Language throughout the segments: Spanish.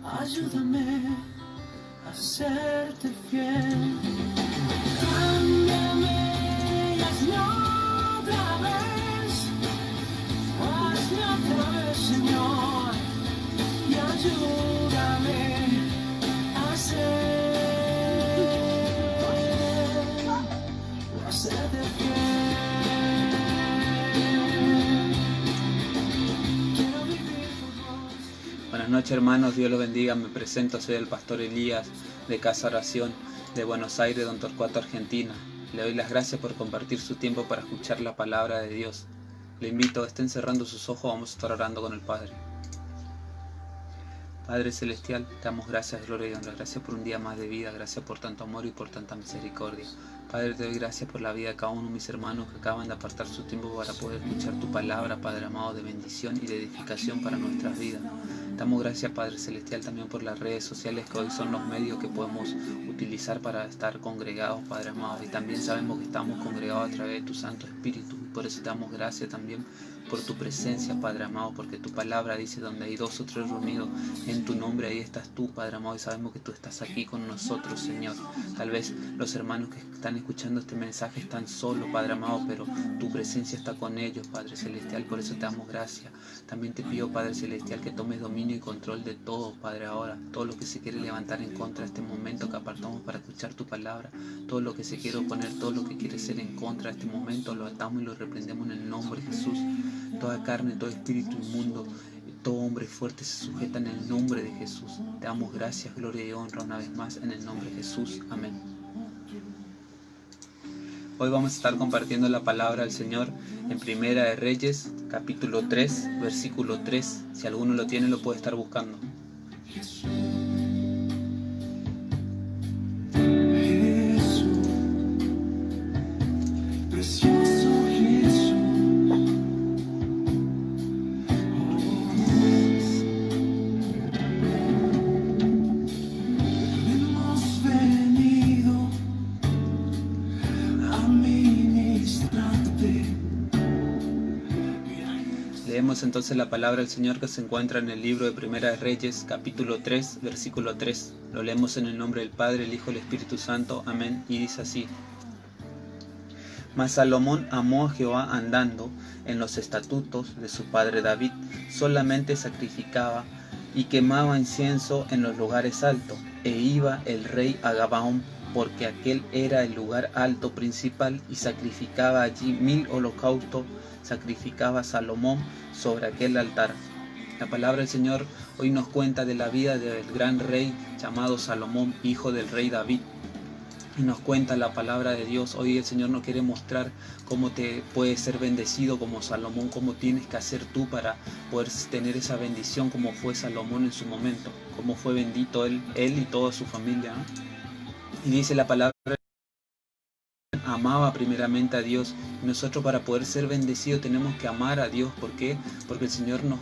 Ayúdame a serte fiel. Cámbiame y hazme otra vez, Señor, y ayúdame a serte fiel. Quiero vivir por vos. Buenas noches, hermanos, Dios los bendiga. Me presento, soy el pastor Elías de Casa Oración de Buenos Aires, Don Torcuato, Argentina. Le doy las gracias por compartir su tiempo para escuchar la palabra de Dios. Le invito, estén cerrando sus ojos, vamos a estar orando con el Padre. Padre Celestial, te damos gracias, gloria y honra. Gracias por un día más de vida, gracias por tanto amor y por tanta misericordia. Padre, te doy gracias por la vida de cada uno de mis hermanos que acaban de apartar su tiempo para poder escuchar tu palabra, Padre amado, de bendición y de edificación para nuestras vidas. Damos gracias, Padre Celestial, también por las redes sociales que hoy son los medios que podemos utilizar para estar congregados, Padre amado. Y también sabemos que estamos congregados a través de tu Santo Espíritu. Y por eso te damos gracias también por tu presencia, Padre amado, porque tu palabra dice: donde hay dos o tres reunidos en tu nombre, ahí estás tú, Padre amado, y sabemos que tú estás aquí con nosotros, Señor. Tal vez los hermanos que están escuchando este mensaje están solos, Padre amado, pero tu presencia está con ellos, Padre Celestial, por eso te damos gracias. También te pido, Padre Celestial, que tomes dominio y control de todo, Padre, ahora, todo lo que se quiere levantar en contra de este momento que apartamos para escuchar tu palabra, todo lo que se quiere oponer, todo lo que quiere ser en contra de este momento, lo atamos y lo reprendemos en el nombre de Jesús. Toda carne, todo espíritu inmundo, todo hombre fuerte se sujeta en el nombre de Jesús. Te damos gracias, gloria y honra una vez más en el nombre de Jesús. Amén. Hoy vamos a estar compartiendo la palabra del Señor en Primera de Reyes, capítulo 3, versículo 3. Si alguno lo tiene, lo puede estar buscando. Leemos entonces la palabra del Señor que se encuentra en el libro de Primera de Reyes, capítulo 3, versículo 3. Lo leemos en el nombre del Padre, el Hijo y el Espíritu Santo. Amén. Y dice así: Mas Salomón amó a Jehová andando en los estatutos de su padre David, solamente sacrificaba y quemaba incienso en los lugares altos, e iba el rey a Gabaón, porque aquel era el lugar alto principal, y sacrificaba allí 1000 holocaustos, sacrificaba Salomón sobre aquel altar. La palabra del Señor hoy nos cuenta de la vida del gran rey llamado Salomón, hijo del rey David. Y nos cuenta la palabra de Dios. Hoy el Señor nos quiere mostrar cómo te puedes ser bendecido como Salomón, cómo tienes que hacer tú para poder tener esa bendición como fue Salomón en su momento, cómo fue bendito él y toda su familia, ¿no? Y dice la palabra: amaba primeramente a Dios. Y nosotros, para poder ser bendecidos, tenemos que amar a Dios. ¿Por qué? Porque el Señor nos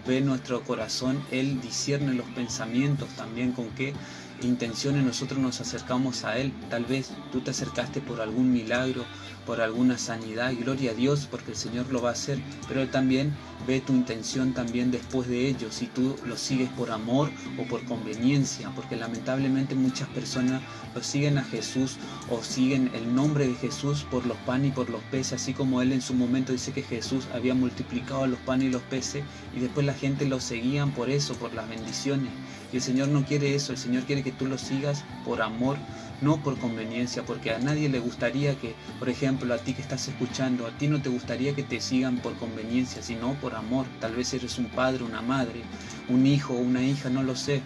ve nuestro corazón, Él discierne los pensamientos también, con qué intenciones nosotros nos acercamos a Él. Tal vez tú te acercaste por algún milagro, por alguna sanidad, y gloria a Dios, porque el Señor lo va a hacer, pero Él también ve tu intención también después de ello, si tú lo sigues por amor o por conveniencia, porque lamentablemente muchas personas lo siguen a Jesús o siguen el nombre de Jesús por los panes y por los peces, así como Él en su momento dice que Jesús había multiplicado los panes y los peces, y después la gente lo seguían por eso, por las bendiciones. Y el Señor no quiere eso, el Señor quiere que tú lo sigas por amor, no por conveniencia, porque a nadie le gustaría que, por ejemplo, a ti que estás escuchando, a ti no te gustaría que te sigan por conveniencia, sino por amor. Tal vez eres un padre, una madre, un hijo, una hija, no lo sé,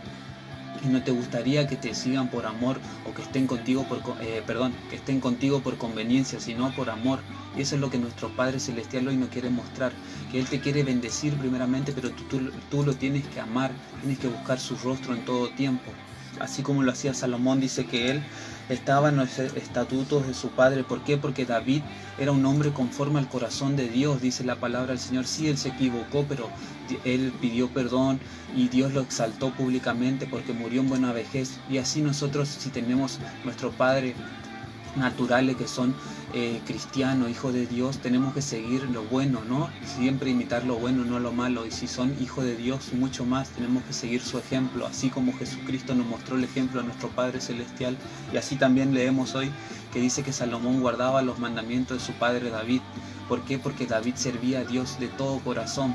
y no te gustaría que te sigan por amor o que estén contigo que estén contigo por conveniencia, sino por amor. Y eso es lo que nuestro Padre Celestial hoy nos quiere mostrar, que Él te quiere bendecir primeramente, pero tú lo tienes que amar, tienes que buscar su rostro en todo tiempo. Así como lo hacía Salomón, dice que él estaba en los estatutos de su padre. ¿Por qué? Porque David era un hombre conforme al corazón de Dios, dice la palabra del Señor. Sí, él se equivocó, pero él pidió perdón y Dios lo exaltó públicamente porque murió en buena vejez. Y así nosotros, si tenemos nuestro Padre naturales que son cristianos, hijos de Dios, tenemos que seguir lo bueno, ¿no? Siempre imitar lo bueno, no lo malo. Y si son hijos de Dios, mucho más, tenemos que seguir su ejemplo, así como Jesucristo nos mostró el ejemplo a nuestro Padre Celestial. Y así también leemos hoy que dice que Salomón guardaba los mandamientos de su padre David. ¿Por qué? Porque David servía a Dios de todo corazón.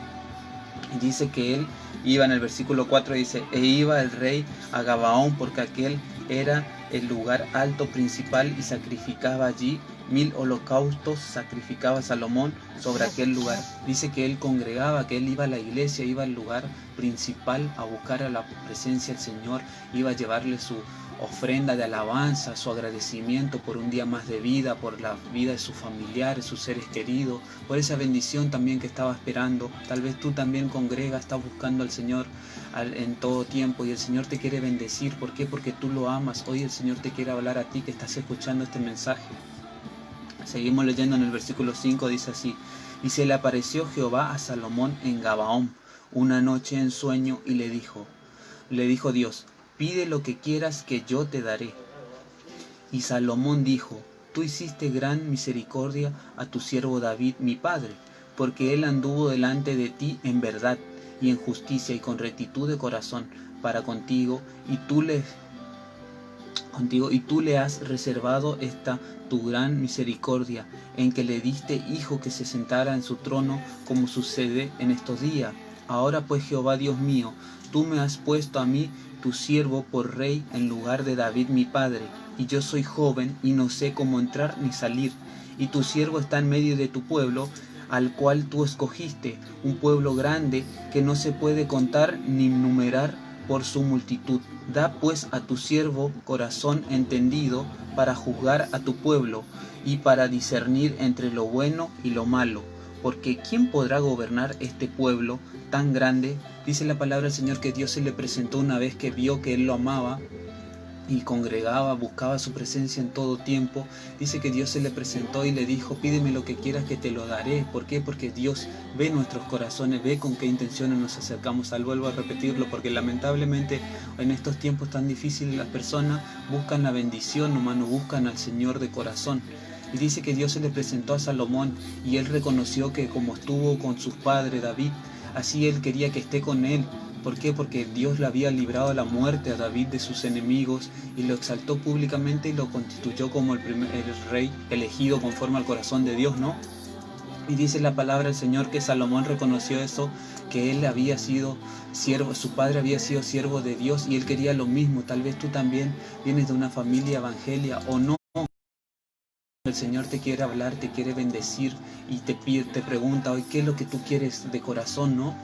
Y dice que él iba, en el versículo 4 dice, e iba el rey a Gabaón, porque aquel era el lugar alto principal, y sacrificaba allí 1000 holocaustos, sacrificaba Salomón sobre aquel lugar. Dice que él congregaba, que él iba a la iglesia, iba al lugar principal a buscar a la presencia del Señor, iba a llevarle su ofrenda de alabanza, su agradecimiento por un día más de vida, por la vida de sus familiares, sus seres queridos, por esa bendición también que estaba esperando. Tal vez tú también congregas, estás buscando al Señor en todo tiempo, y el Señor te quiere bendecir. ¿Por qué? Porque tú lo amas. Hoy el Señor te quiere hablar a ti que estás escuchando este mensaje. Seguimos leyendo en el versículo 5, dice así: y se le apareció Jehová a Salomón en Gabaón una noche en sueño, y le dijo Dios: pide lo que quieras que yo te daré. Y Salomón dijo: tú hiciste gran misericordia a tu siervo David mi padre, porque él anduvo delante de ti en verdad y en justicia y con rectitud de corazón para contigo, y tú le has reservado esta tu gran misericordia, en que le diste hijo que se sentara en su trono, como sucede en estos días. Ahora pues, Jehová Dios mío, tú me has puesto a mí tu siervo por rey en lugar de David mi padre, y yo soy joven y no sé cómo entrar ni salir, y tu siervo está en medio de tu pueblo, al cual tú escogiste, un pueblo grande que no se puede contar ni numerar por su multitud. Da pues a tu siervo corazón entendido para juzgar a tu pueblo y para discernir entre lo bueno y lo malo, porque ¿quién podrá gobernar este pueblo tan grande? Dice la palabra del Señor que Dios se le presentó una vez que vio que él lo amaba y congregaba, buscaba su presencia en todo tiempo. Dice que Dios se le presentó y le dijo: pídeme lo que quieras que te lo daré. ¿Por qué? Porque Dios ve nuestros corazones, ve con qué intenciones nos acercamos. Vuelvo a repetirlo, porque lamentablemente en estos tiempos tan difíciles las personas buscan la bendición, nomás no buscan al Señor de corazón. Y dice que Dios se le presentó a Salomón, y él reconoció que como estuvo con su padre David, así él quería que esté con él. ¿Por qué? Porque Dios le había librado a la muerte a David de sus enemigos, y lo exaltó públicamente y lo constituyó como el rey elegido conforme al corazón de Dios, ¿no? Y dice la palabra del Señor que Salomón reconoció eso, que él había sido siervo, su padre había sido siervo de Dios, y él quería lo mismo. Tal vez tú también vienes de una familia evangelia o no. El Señor te quiere hablar, te quiere bendecir, y te pregunta hoy qué es lo que tú quieres de corazón, ¿no?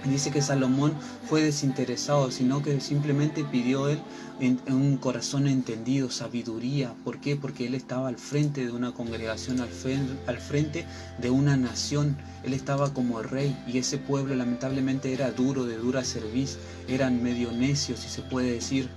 Dice que Salomón fue desinteresado, sino que simplemente pidió él en un corazón entendido, sabiduría. ¿Por qué? Porque él estaba al frente de una congregación, al frente de una nación. Él estaba como rey, y ese pueblo lamentablemente era duro, de dura cerviz, eran medio necios, si se puede decir,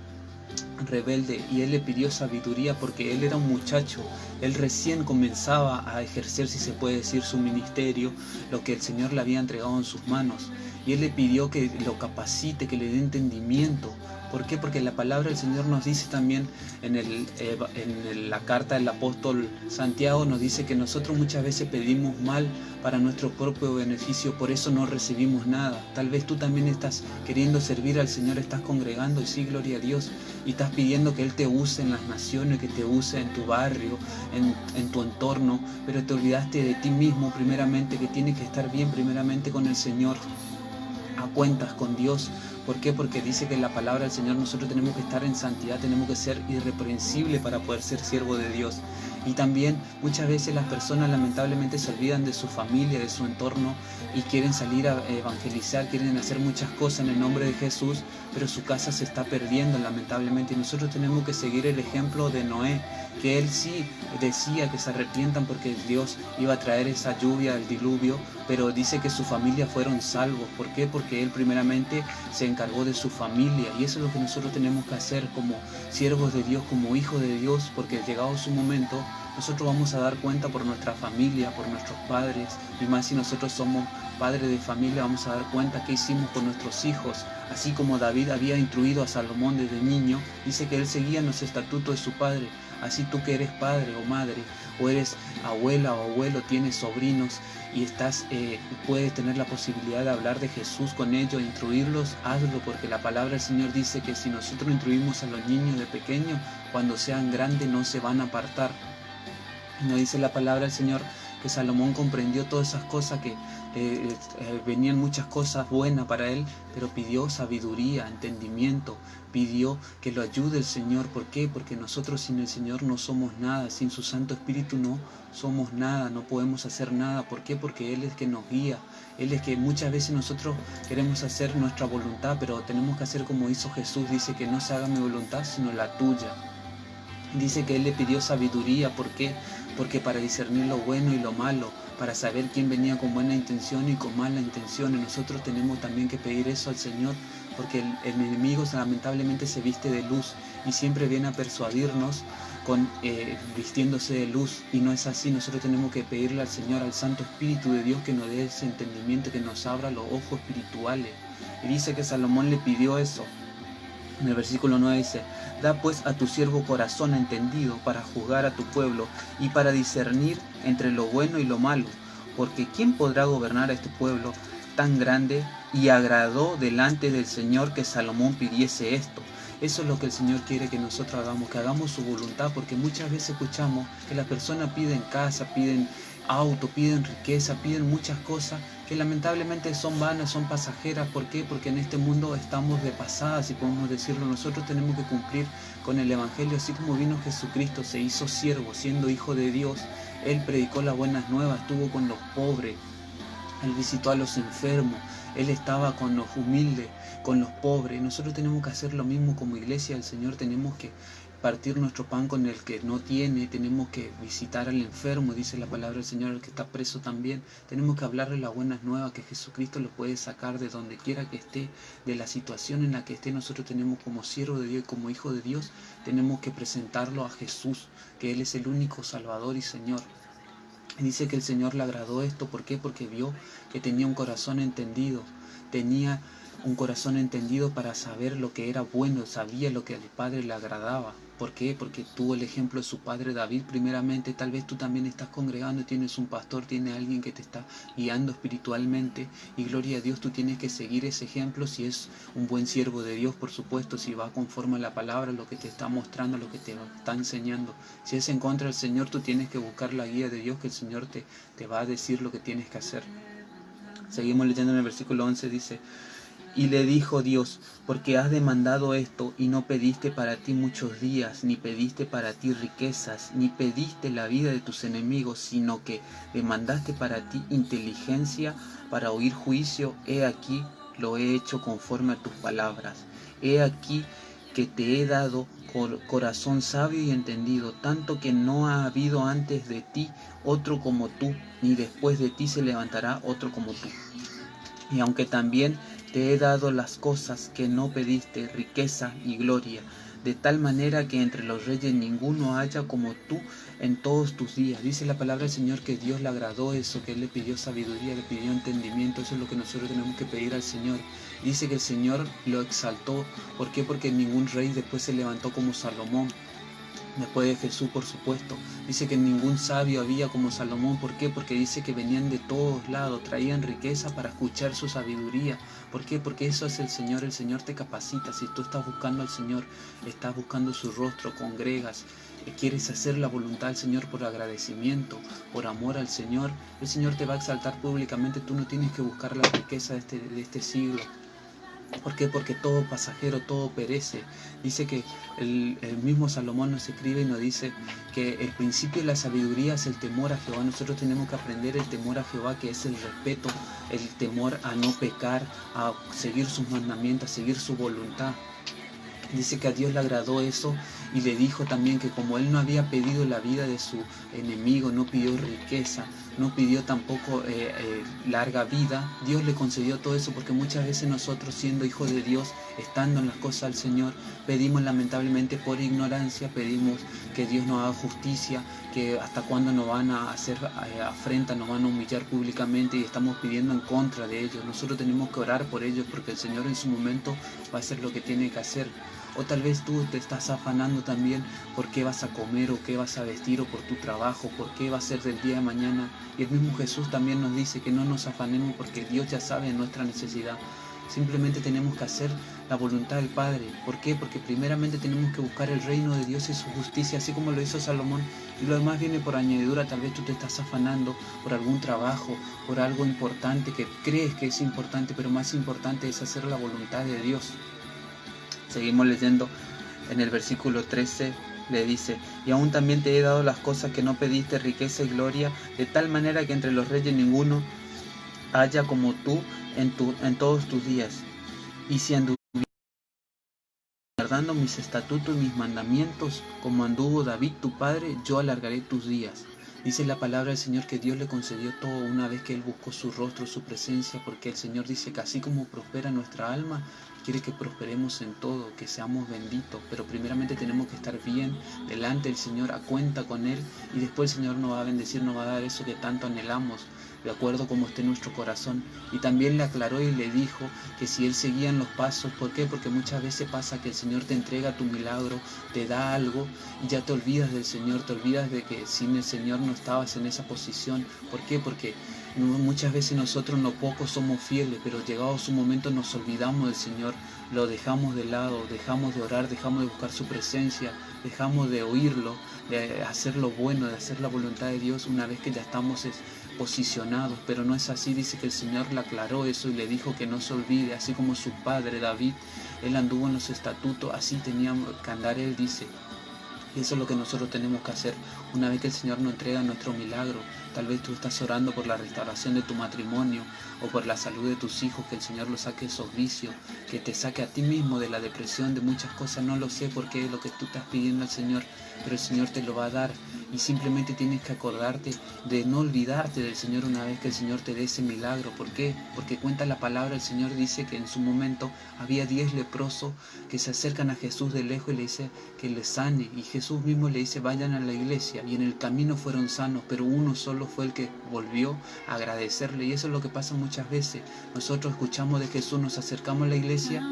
rebelde, y él le pidió sabiduría porque él era un muchacho, él recién comenzaba a ejercer, si se puede decir, su ministerio, lo que el Señor le había entregado en sus manos, y él le pidió que lo capacite, que le dé entendimiento. ¿Por qué? Porque la palabra del Señor nos dice también en la carta del apóstol Santiago, nos dice que nosotros muchas veces pedimos mal para nuestro propio beneficio, por eso no recibimos nada. Tal vez tú también estás queriendo servir al Señor, estás congregando, y sí, gloria a Dios, y estás pidiendo que Él te use en las naciones, que te use en tu barrio, en tu entorno, pero te olvidaste de ti mismo primeramente, que tienes que estar bien primeramente con el Señor, a cuentas con Dios. ¿Por qué? Porque dice que en la palabra del Señor nosotros tenemos que estar en santidad, tenemos que ser irreprensibles para poder ser siervo de Dios. Y también muchas veces las personas lamentablemente se olvidan de su familia, de su entorno, y quieren salir a evangelizar, quieren hacer muchas cosas en el nombre de Jesús, pero su casa se está perdiendo lamentablemente. Y nosotros tenemos que seguir el ejemplo de Noé, que él sí decía que se arrepientan porque Dios iba a traer esa lluvia, el diluvio, pero dice que su familia fueron salvos. ¿Por qué? Porque él primeramente se encargó de su familia, y eso es lo que nosotros tenemos que hacer como siervos de Dios, como hijos de Dios, porque llegado su momento nosotros vamos a dar cuenta por nuestra familia, por nuestros padres, y más si nosotros somos padres de familia, vamos a dar cuenta qué hicimos con nuestros hijos. Así como David había instruido a Salomón desde niño, dice que él seguía los estatutos de su padre. Así tú que eres padre o madre, o eres abuela o abuelo, tienes sobrinos y puedes tener la posibilidad de hablar de Jesús con ellos, instruirlos, hazlo, porque la palabra del Señor dice que si nosotros instruimos a los niños de pequeños, cuando sean grandes no se van a apartar. Nos dice la palabra del Señor que Salomón comprendió todas esas cosas, que venían muchas cosas buenas para él, pero pidió sabiduría, entendimiento, pidió que lo ayude el Señor. ¿Por qué? Porque nosotros sin el Señor no somos nada, sin su Santo Espíritu no somos nada, no podemos hacer nada. ¿Por qué? Porque Él es que nos guía. Él es que muchas veces nosotros queremos hacer nuestra voluntad, pero tenemos que hacer como hizo Jesús. Dice que no se haga mi voluntad sino la tuya. Dice que Él le pidió sabiduría. ¿Por qué? Porque para discernir lo bueno y lo malo, para saber quién venía con buena intención y con mala intención, y nosotros tenemos también que pedir eso al Señor, porque el enemigo lamentablemente se viste de luz y siempre viene a persuadirnos vistiéndose de luz, y no es así. Nosotros tenemos que pedirle al Señor, al Santo Espíritu de Dios, que nos dé ese entendimiento, que nos abra los ojos espirituales. Y dice que Salomón le pidió eso. En el versículo 9 dice: da pues a tu siervo corazón entendido para juzgar a tu pueblo y para discernir entre lo bueno y lo malo, porque ¿quién podrá gobernar a este pueblo tan grande? Y agradó delante del Señor que Salomón pidiese esto. Eso es lo que el Señor quiere que nosotros hagamos, que hagamos su voluntad, porque muchas veces escuchamos que las personas piden casa, piden auto, piden riqueza, piden muchas cosas que lamentablemente son vanas, son pasajeras. ¿Por qué? Porque en este mundo estamos de pasada, si podemos decirlo. Nosotros tenemos que cumplir con el Evangelio, así como vino Jesucristo, se hizo siervo, siendo hijo de Dios. Él predicó las buenas nuevas, estuvo con los pobres, Él visitó a los enfermos, Él estaba con los humildes, con los pobres. Nosotros tenemos que hacer lo mismo como iglesia del Señor. Tenemos que partir nuestro pan con el que no tiene, tenemos que visitar al enfermo, dice la palabra del Señor, el que está preso también. Tenemos que hablarle las buenas nuevas, que Jesucristo lo puede sacar de donde quiera que esté, de la situación en la que esté. Nosotros tenemos, como siervo de Dios y como hijo de Dios, tenemos que presentarlo a Jesús, que Él es el único Salvador y Señor. Dice que el Señor le agradó esto. ¿Por qué? Porque vio que tenía un corazón entendido, tenía un corazón entendido para saber lo que era bueno, sabía lo que al Padre le agradaba. ¿Por qué? Porque tuvo el ejemplo de su padre David primeramente. Tal vez tú también estás congregando, tienes un pastor, tienes alguien que te está guiando espiritualmente, y gloria a Dios, tú tienes que seguir ese ejemplo. Si es un buen siervo de Dios, por supuesto, si va conforme a la palabra, lo que te está mostrando, lo que te está enseñando. Si es en contra del Señor, tú tienes que buscar la guía de Dios, que el Señor te va a decir lo que tienes que hacer. Seguimos leyendo en el versículo 11, dice: y le dijo Dios: porque has demandado esto, y no pediste para ti muchos días, ni pediste para ti riquezas, ni pediste la vida de tus enemigos, sino que demandaste para ti inteligencia para oír juicio. He aquí, lo he hecho conforme a tus palabras. He aquí que te he dado corazón sabio y entendido, tanto que no ha habido antes de ti otro como tú, ni después de ti se levantará otro como tú. Y aunque también te he dado las cosas que no pediste, riqueza y gloria, de tal manera que entre los reyes ninguno haya como tú en todos tus días. Dice la palabra del Señor que Dios le agradó eso, que Él le pidió sabiduría, le pidió entendimiento. Eso es lo que nosotros tenemos que pedir al Señor. Dice que el Señor lo exaltó. ¿Por qué? Porque ningún rey después se levantó como Salomón. Después de Jesús, por supuesto. Dice que ningún sabio había como Salomón. ¿Por qué? Porque dice que venían de todos lados, traían riqueza para escuchar su sabiduría. ¿Por qué? Porque eso es el Señor te capacita. Si tú estás buscando al Señor, estás buscando su rostro, congregas, quieres hacer la voluntad del Señor por agradecimiento, por amor al Señor, el Señor te va a exaltar públicamente. Tú no tienes que buscar la riqueza de este siglo. ¿Por qué? Porque todo pasajero, todo perece. Dice que el mismo Salomón nos escribe y nos dice que el principio de la sabiduría es el temor a Jehová. Nosotros tenemos que aprender el temor a Jehová, que es el respeto, el temor a no pecar, a seguir sus mandamientos, a seguir su voluntad. Dice que a Dios le agradó eso, y le dijo también que como él no había pedido la vida de su enemigo, no pidió riqueza, no pidió tampoco larga vida, Dios le concedió todo eso, porque muchas veces nosotros, siendo hijos de Dios, estando en las cosas del Señor, pedimos lamentablemente por ignorancia, pedimos que Dios nos haga justicia, que hasta cuándo nos van a hacer afrenta, nos van a humillar públicamente, y estamos pidiendo en contra de ellos. Nosotros tenemos que orar por ellos, porque el Señor en su momento va a hacer lo que tiene que hacer. O tal vez tú te estás afanando también por qué vas a comer o qué vas a vestir, o por tu trabajo, por qué va a ser del día de mañana. Y el mismo Jesús también nos dice que no nos afanemos, porque Dios ya sabe nuestra necesidad. Simplemente tenemos que hacer la voluntad del Padre. ¿Por qué? Porque primeramente tenemos que buscar el reino de Dios y su justicia, así como lo hizo Salomón, y lo demás viene por añadidura. Tal vez tú te estás afanando por algún trabajo, por algo importante que crees que es importante, pero más importante es hacer la voluntad de Dios. Seguimos leyendo en el versículo 13, le dice: y aún también te he dado las cosas que no pediste, riqueza y gloria, de tal manera que entre los reyes ninguno haya como tú en todos tus días. Y si anduvieres guardando mis estatutos y mis mandamientos, como anduvo David tu padre, yo alargaré tus días. Dice la palabra del Señor que Dios le concedió todo una vez que Él buscó su rostro, su presencia, porque el Señor dice que así como prospera nuestra alma, quiere que prosperemos en todo, que seamos benditos, pero primeramente tenemos que estar bien delante del Señor, a cuenta con Él, y después el Señor nos va a bendecir, nos va a dar eso que tanto anhelamos, de acuerdo como esté nuestro corazón. Y también le aclaró y le dijo que si él seguía en los pasos, ¿por qué? Porque muchas veces pasa que el Señor te entrega tu milagro, te da algo y ya te olvidas del Señor, te olvidas de que sin el Señor no estabas en esa posición. ¿Por qué? Porque muchas veces nosotros no pocos somos fieles, pero llegado su momento nos olvidamos del Señor, lo dejamos de lado, dejamos de orar, dejamos de buscar su presencia, dejamos de oírlo, de hacer lo bueno, de hacer la voluntad de Dios una vez que ya estamos posicionados. Pero no es así. Dice que el Señor le aclaró eso y le dijo que no se olvide, así como su padre David, él anduvo en los estatutos, así tenía que andar él, dice. Y eso es lo que nosotros tenemos que hacer una vez que el Señor nos entrega nuestro milagro. Tal vez tú estás orando por la restauración de tu matrimonio o por la salud de tus hijos, que el Señor los saque de esos vicios, que te saque a ti mismo de la depresión, de muchas cosas. No lo sé porque es lo que tú estás pidiendo al Señor, pero el Señor te lo va a dar. Y simplemente tienes que acordarte de no olvidarte del Señor una vez que el Señor te dé ese milagro. ¿Por qué? Porque cuenta la palabra, el Señor dice que en su momento había 10 leprosos que se acercan a Jesús de lejos y le dice que les sane. Y Jesús mismo le dice: vayan a la iglesia. Y en el camino fueron sanos, pero uno solo fue el que volvió a agradecerle. Y eso es lo que pasa muchas veces. Nosotros escuchamos de Jesús, nos acercamos a la iglesia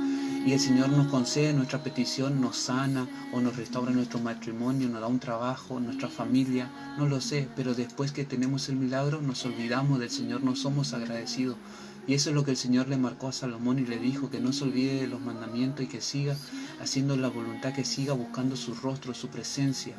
y el Señor nos concede nuestra petición, nos sana o nos restaura nuestro matrimonio, nos da un trabajo, nuestra familia, no lo sé, pero después que tenemos el milagro nos olvidamos del Señor, no somos agradecidos. Y eso es lo que el Señor le marcó a Salomón y le dijo: que no se olvide de los mandamientos y que siga haciendo la voluntad, que siga buscando su rostro, su presencia.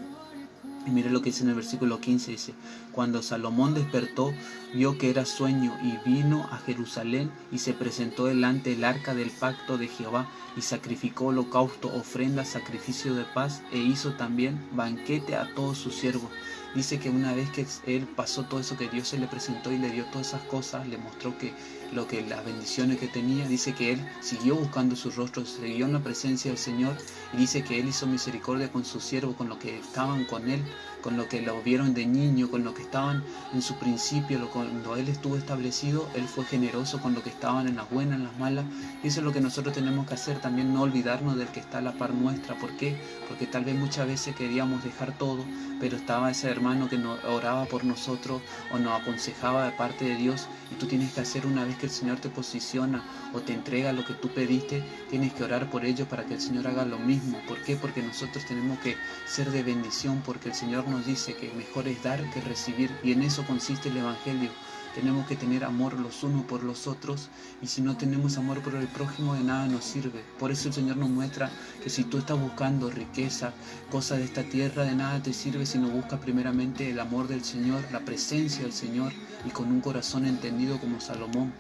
Y mire lo que dice en el versículo 15, dice: cuando Salomón despertó, vio que era sueño, y vino a Jerusalén y se presentó delante del arca del pacto de Jehová, y sacrificó holocausto, ofrenda, sacrificio de paz, e hizo también banquete a todos sus siervos. Dice que una vez que él pasó todo eso, que Dios se le presentó y le dio todas esas cosas, le mostró que las bendiciones que tenía, dice que él siguió buscando su rostro, siguió en la presencia del Señor, y dice que él hizo misericordia con sus siervos, con los que estaban con él, con lo que lo vieron de niño, con lo que estaban en su principio, cuando él estuvo establecido, él fue generoso con lo que estaban en las buenas, en las malas. Y eso es lo que nosotros tenemos que hacer también, no olvidarnos del que está a la par nuestra. ¿Por qué? Porque tal vez muchas veces queríamos dejar todo, pero estaba ese hermano que nos oraba por nosotros o nos aconsejaba de parte de Dios. Y tú tienes que hacer, una vez que el Señor te posiciona o te entrega lo que tú pediste, tienes que orar por ellos para que el Señor haga lo mismo. ¿Por qué? Porque nosotros tenemos que ser de bendición, porque el Señor nos dice que mejor es dar que recibir, y en eso consiste el Evangelio. Tenemos que tener amor los unos por los otros, y si no tenemos amor por el prójimo, de nada nos sirve. Por eso el Señor nos muestra que si tú estás buscando riqueza, cosas de esta tierra, de nada te sirve si no buscas primeramente el amor del Señor, la presencia del Señor, y con un corazón entendido como Salomón.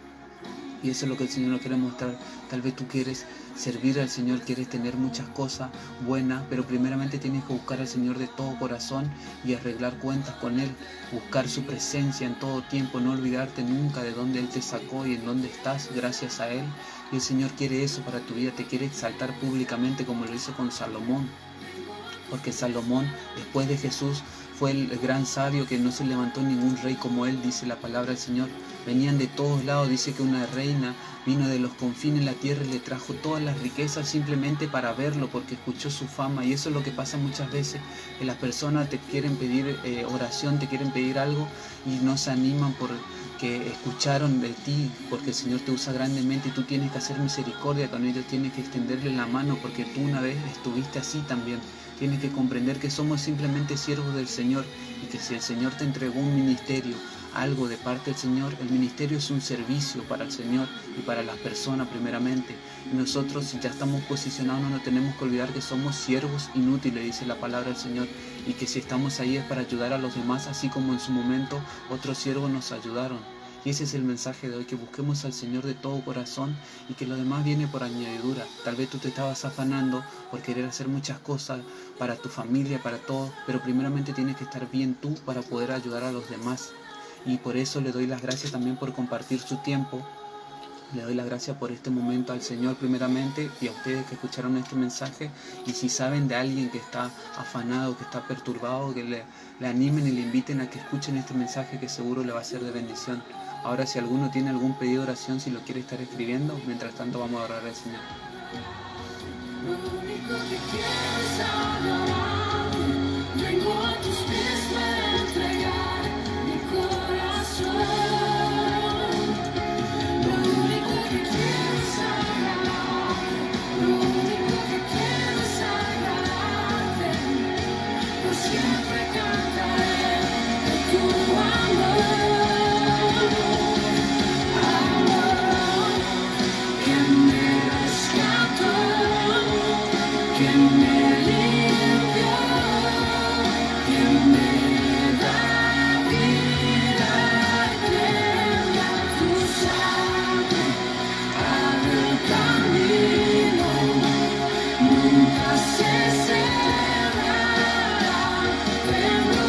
Y eso es lo que el Señor nos quiere mostrar. Tal vez tú quieres servir al Señor, quieres tener muchas cosas buenas, pero primeramente tienes que buscar al Señor de todo corazón y arreglar cuentas con Él, buscar su presencia en todo tiempo, no olvidarte nunca de dónde Él te sacó y en dónde estás gracias a Él. Y el Señor quiere eso para tu vida, te quiere exaltar públicamente como lo hizo con Salomón. porque Salomón, después de Jesús, fue el gran sabio que no se levantó ningún rey como él, dice la palabra del Señor. Venían de todos lados, dice que una reina vino de los confines de la tierra y le trajo todas las riquezas simplemente para verlo, porque escuchó su fama. Y eso es lo que pasa muchas veces, que las personas te quieren pedir oración, te quieren pedir algo y no se animan porque escucharon de ti, porque el Señor te usa grandemente y tú tienes que hacer misericordia con ellos, tienes que extenderle la mano porque tú una vez estuviste así también. Tienes que comprender que somos simplemente siervos del Señor y que si el Señor te entregó un ministerio, algo de parte del Señor, el ministerio es un servicio para el Señor y para las personas primeramente. Y nosotros, si ya estamos posicionados, no nos tenemos que olvidar que somos siervos inútiles, dice la palabra del Señor, y que si estamos ahí es para ayudar a los demás, así como en su momento otros siervos nos ayudaron. Y ese es el mensaje de hoy, que busquemos al Señor de todo corazón y que lo demás viene por añadidura. Tal vez tú te estabas afanando por querer hacer muchas cosas para tu familia, para todo, pero primeramente tienes que estar bien tú para poder ayudar a los demás. Y por eso le doy las gracias también por compartir su tiempo. Le doy las gracias por este momento al Señor primeramente y a ustedes que escucharon este mensaje. Y si saben de alguien que está afanado, que está perturbado, que le animen y le inviten a que escuchen este mensaje, que seguro le va a ser de bendición. Ahora, si alguno tiene algún pedido de oración, si lo quiere estar escribiendo, mientras tanto vamos a orar al Señor. Lo único que quiero es adorarte. Vengo a tus pies para entregar mi corazón. Lo único que quiero es agradarte. Lo único que quiero es agradarte. Por siempre cantaré de tu amor. Que me rescató, que me limpió, que me da vida eterna. Tu sangre abre el camino, nunca se cerrará. Tengo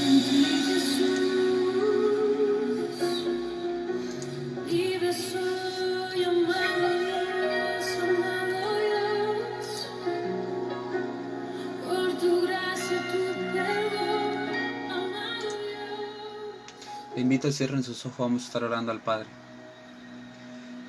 en ti, Jesús, vive, soy amado Dios, por tu gracia, tu perdón, amado Dios. Le invito a que cierren sus ojos, vamos a estar orando al Padre.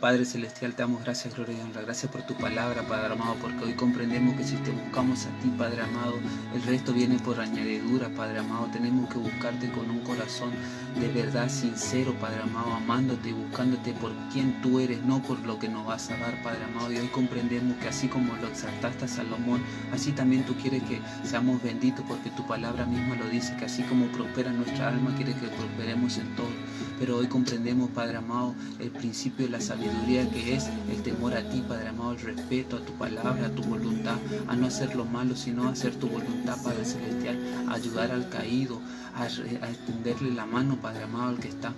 Padre Celestial, te damos gracias, gloria y honra. Gracias por tu palabra, Padre amado, porque hoy comprendemos que si te buscamos a ti, Padre amado, el resto viene por añadidura, Padre amado. Tenemos que buscarte con un corazón de verdad sincero, Padre amado, amándote y buscándote por quien tú eres, no por lo que nos vas a dar, Padre amado. Y hoy comprendemos que así como lo exaltaste a Salomón, así también tú quieres que seamos benditos, porque tu palabra misma lo dice, que así como prospera nuestra alma, quieres que prosperemos en todo. Pero hoy comprendemos, Padre amado, el principio de la sabiduría, que es el temor a ti, Padre amado, el respeto a tu palabra, a tu voluntad, a no hacer lo malo, sino a hacer tu voluntad, Padre Celestial, a ayudar al caído, a extenderle la mano, Padre amado, al que está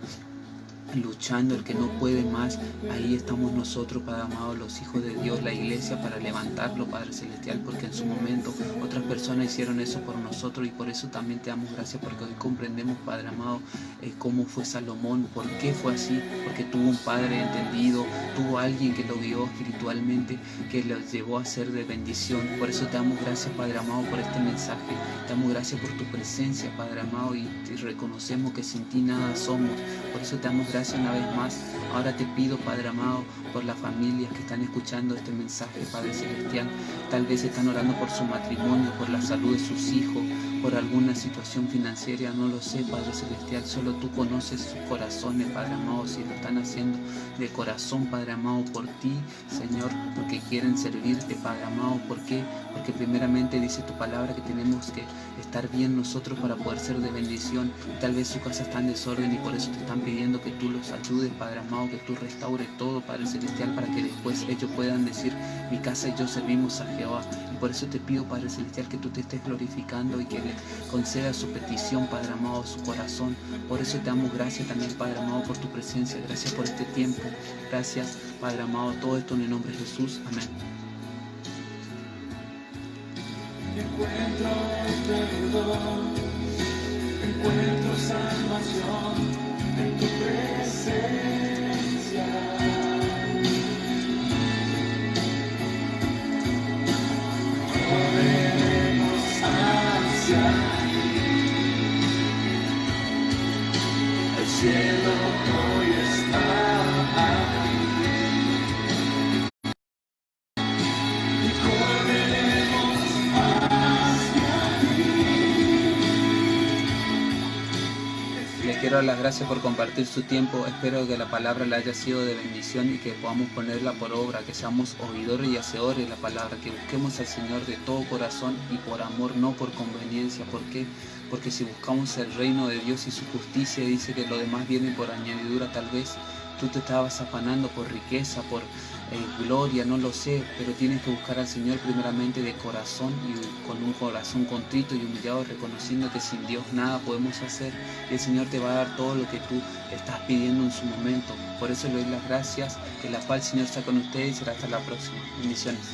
luchando, el que no puede más. Ahí estamos nosotros, Padre amado, los hijos de Dios, la iglesia, para levantarlo, Padre Celestial, porque en su momento otras personas hicieron eso por nosotros, y por eso también te damos gracias, porque hoy comprendemos, Padre amado, cómo fue Salomón, por qué fue así, porque tuvo un padre entendido, tuvo alguien que lo guió espiritualmente, que lo llevó a ser de bendición. Por eso te damos gracias, Padre amado, por este mensaje. Te damos gracias por tu presencia, Padre amado, y reconocemos que sin ti nada somos. Por eso te damos gracias una vez más. Ahora te pido, Padre amado, por las familias que están escuchando este mensaje, Padre Celestial. Tal vez están orando por su matrimonio, por la salud de sus hijos, por alguna situación financiera, no lo sé, Padre Celestial. Solo tú conoces sus corazones, Padre amado, si lo están haciendo de corazón, Padre amado, por ti, Señor, porque quieren servirte, Padre amado. ¿Por qué? Porque primeramente dice tu palabra que tenemos que estar bien nosotros para poder ser de bendición. Y tal vez su casa está en desorden y por eso te están pidiendo que tú los ayudes, Padre amado, que tú restaures todo, Padre Celestial, para que después ellos puedan decir: mi casa y yo servimos a Jehová. Y por eso te pido, Padre Celestial, que tú te estés glorificando y que le conceda su petición, Padre amado, su corazón. Por eso te damos gracias también, Padre amado, por tu presencia. Gracias por este tiempo. Gracias, Padre amado. Todo esto en el nombre de Jesús. Amén. Encuentro perdón, encuentro salvación en tu presencia. Correremos hacia ti. El cielo hoy está aquí. Y correremos hacia ti. Les quiero dar las gracias por compartir su tiempo. Espero que la palabra le haya sido de bendición y que podamos ponerla por obra, que seamos oidores y hacedores de la palabra, que busquemos al Señor de todo corazón y por amor, no por conveniencia. ¿Por qué? Porque si buscamos el reino de Dios y su justicia, dice que lo demás viene por añadidura. Tal vez tú te estabas afanando por riqueza, por gloria, no lo sé, pero tienes que buscar al Señor primeramente de corazón y con un corazón contrito y humillado, reconociendo que sin Dios nada podemos hacer, y el Señor te va a dar todo lo que tú estás pidiendo en su momento. Por eso le doy las gracias, que la paz del Señor está con ustedes y será hasta la próxima. Bendiciones.